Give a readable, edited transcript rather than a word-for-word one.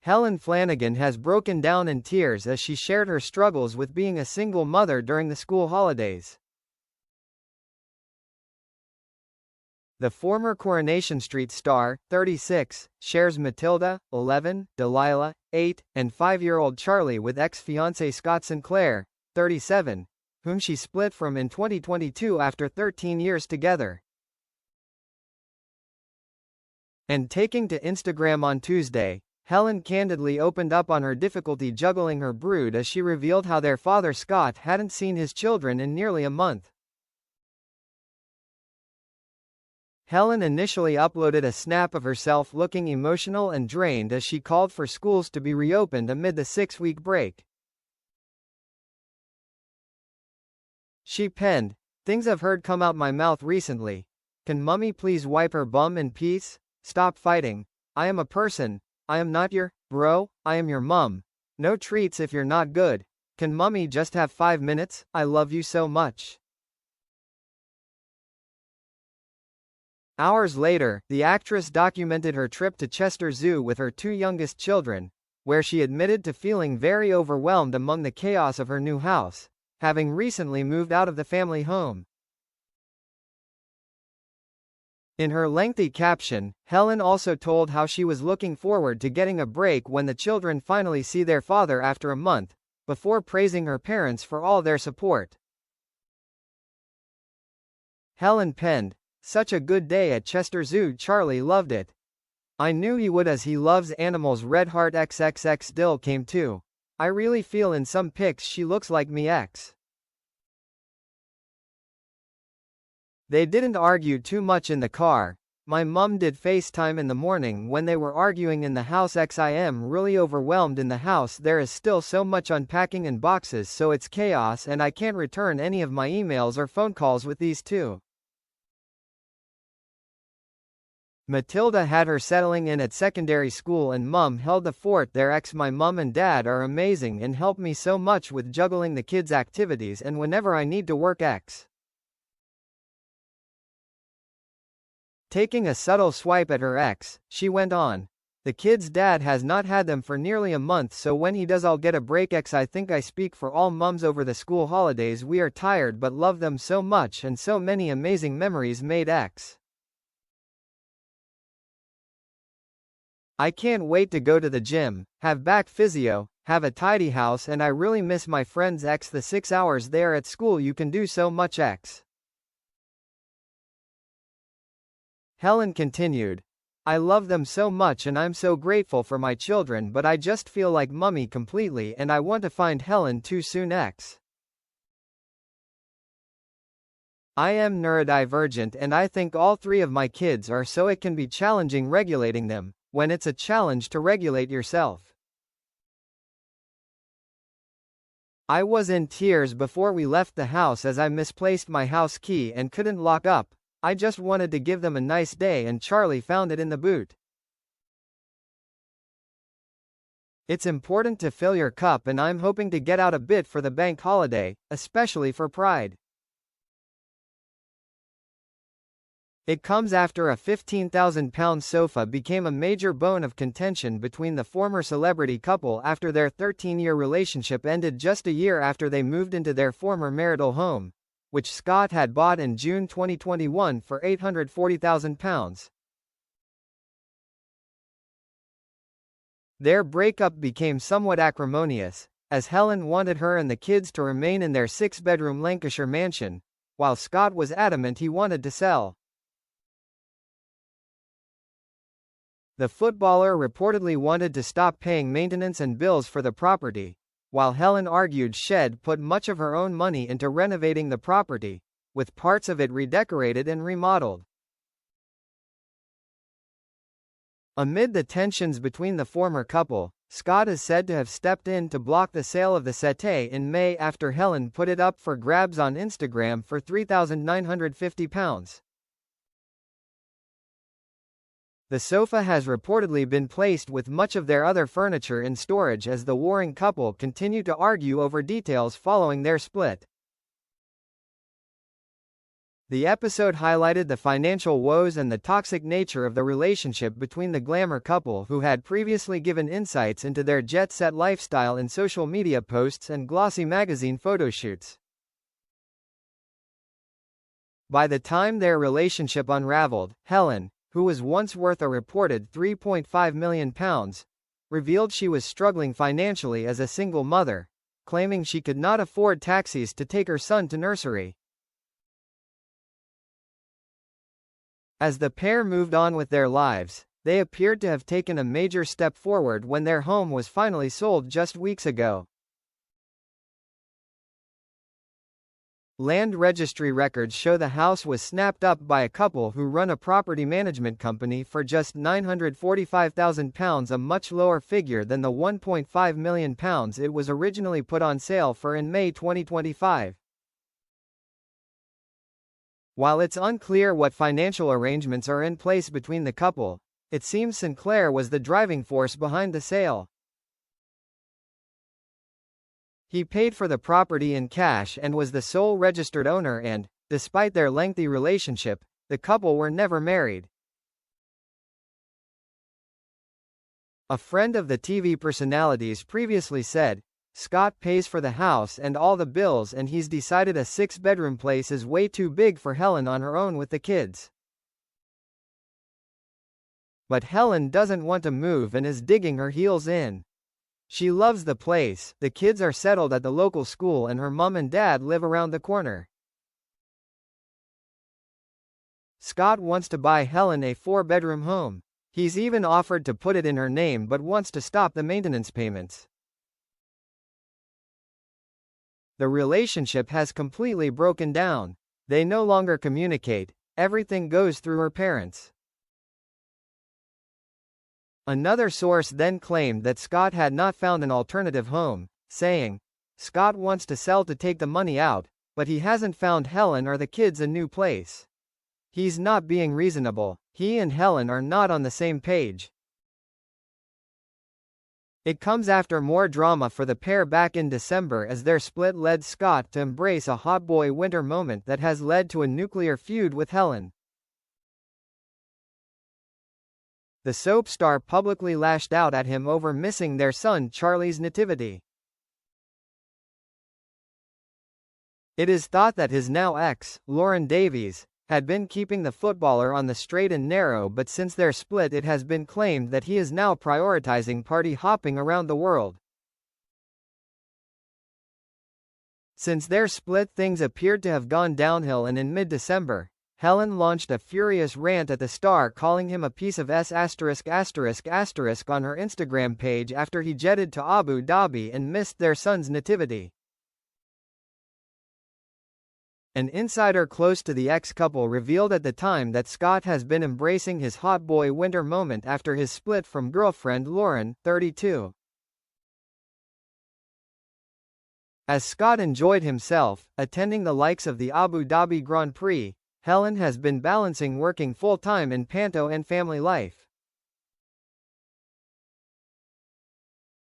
Helen Flanagan has broken down in tears as she shared her struggles with being a single mother during the school holidays. The former Coronation Street star, 36, shares Matilda, 11, Delilah, 8, and 5-year-old Charlie with ex-fiancé Scott Sinclair, 37, whom she split from in 2022 after 13 years together. And taking to Instagram on Tuesday, Helen candidly opened up on her difficulty juggling her brood as she revealed how their father Scott hadn't seen his children in nearly a month. Helen initially uploaded a snap of herself looking emotional and drained as she called for schools to be reopened amid the 6-week break. She penned, "Things I've heard come out my mouth recently. Can Mummy please wipe her bum in peace? Stop fighting. I am a person. I am not your bro. I am your mum. No treats if you're not good. Can Mummy just have 5 minutes? I love you so much." Hours later, the actress documented her trip to Chester Zoo with her 2 youngest children, where she admitted to feeling very overwhelmed among the chaos of her new house, having recently moved out of the family home. In her lengthy caption, Helen also told how she was looking forward to getting a break when the children finally see their father after a month, before praising her parents for all their support. Helen penned, "Such a good day at Chester Zoo. Charlie loved it. I knew he would as he loves animals. Red Heart XXX Dill came too. I really feel in some pics she looks like me X." They didn't argue too much in the car. My mum did FaceTime in the morning when they were arguing in the house. I am really overwhelmed in the house. There is still so much unpacking and boxes, so it's chaos and I can't return any of my emails or phone calls with these two. Matilda had her settling in at secondary school and Mum held the fort there. My mum and dad are amazing and help me so much with juggling the kids' activities and whenever I need to work. Taking a subtle swipe at her ex, she went on, "The kids' dad has not had them for nearly a month, so when he does I'll get a break. I think I speak for all mums over the school holidays. We are tired but love them so much and so many amazing memories made. I can't wait to go to the gym, have back physio, have a tidy house, and I really miss my friends. The 6 hours there at school you can do so much. Helen continued, "I love them so much and I'm so grateful for my children, but I just feel like Mummy completely and I want to find Helen too soon. I am neurodivergent and I think all 3 of my kids are, so it can be challenging regulating them, when it's a challenge to regulate yourself. I was in tears before we left the house as I misplaced my house key and couldn't lock up. I just wanted to give them a nice day and Charlie found it in the boot. It's important to fill your cup and I'm hoping to get out a bit for the bank holiday, especially for Pride. It comes after a £15,000 sofa became a major bone of contention between the former celebrity couple after their 13-year relationship ended just a year after they moved into their former marital home, which Scott had bought in June 2021 for £840,000. Their breakup became somewhat acrimonious, as Helen wanted her and the kids to remain in their 6-bedroom Lancashire mansion, while Scott was adamant he wanted to sell. The footballer reportedly wanted to stop paying maintenance and bills for the property, while Helen argued she'd put much of her own money into renovating the property, with parts of it redecorated and remodeled. Amid the tensions between the former couple, Scott is said to have stepped in to block the sale of the settee in May after Helen put it up for grabs on Instagram for £3,950. The sofa has reportedly been placed with much of their other furniture in storage as the warring couple continue to argue over details following their split. The episode highlighted the financial woes and the toxic nature of the relationship between the glamour couple, who had previously given insights into their jet-set lifestyle in social media posts and glossy magazine photoshoots. By the time their relationship unraveled, Helen, who was once worth a reported £3.5 million, revealed she was struggling financially as a single mother, claiming she could not afford taxis to take her son to nursery. As the pair moved on with their lives, they appeared to have taken a major step forward when their home was finally sold just weeks ago. Land registry records show the house was snapped up by a couple who run a property management company for just £945,000, a much lower figure than the £1.5 million it was originally put on sale for in May 2025. While it's unclear what financial arrangements are in place between the couple, it seems Sinclair was the driving force behind the sale. He paid for the property in cash and was the sole registered owner and, despite their lengthy relationship, the couple were never married. A friend of the TV personality's previously said, "Scott pays for the house and all the bills, and he's decided a 6-bedroom place is way too big for Helen on her own with the kids." But Helen doesn't want to move and is digging her heels in. She loves the place, the kids are settled at the local school, and her mom and dad live around the corner. Scott wants to buy Helen a 4-bedroom home. He's even offered to put it in her name but wants to stop the maintenance payments. The relationship has completely broken down. They no longer communicate, everything goes through her parents. Another source then claimed that Scott had not found an alternative home, saying, "Scott wants to sell to take the money out, but he hasn't found Helen or the kids a new place. He's not being reasonable, he and Helen are not on the same page." It comes after more drama for the pair back in December, as their split led Scott to embrace a hot boy winter moment that has led to a nuclear feud with Helen. The soap star publicly lashed out at him over missing their son Charlie's nativity. It is thought that his now ex, Lauren Davies, had been keeping the footballer on the straight and narrow, but since their split it has been claimed that he is now prioritizing party hopping around the world. Since their split, things appeared to have gone downhill, and in mid-December, Helen launched a furious rant at the star, calling him a piece of S*** on her Instagram page after he jetted to Abu Dhabi and missed their son's nativity. An insider close to the ex-couple revealed at the time that Scott has been embracing his hot boy winter moment after his split from girlfriend Lauren, 32. As Scott enjoyed himself, attending the likes of the Abu Dhabi Grand Prix, Helen has been balancing working full-time in Panto and family life.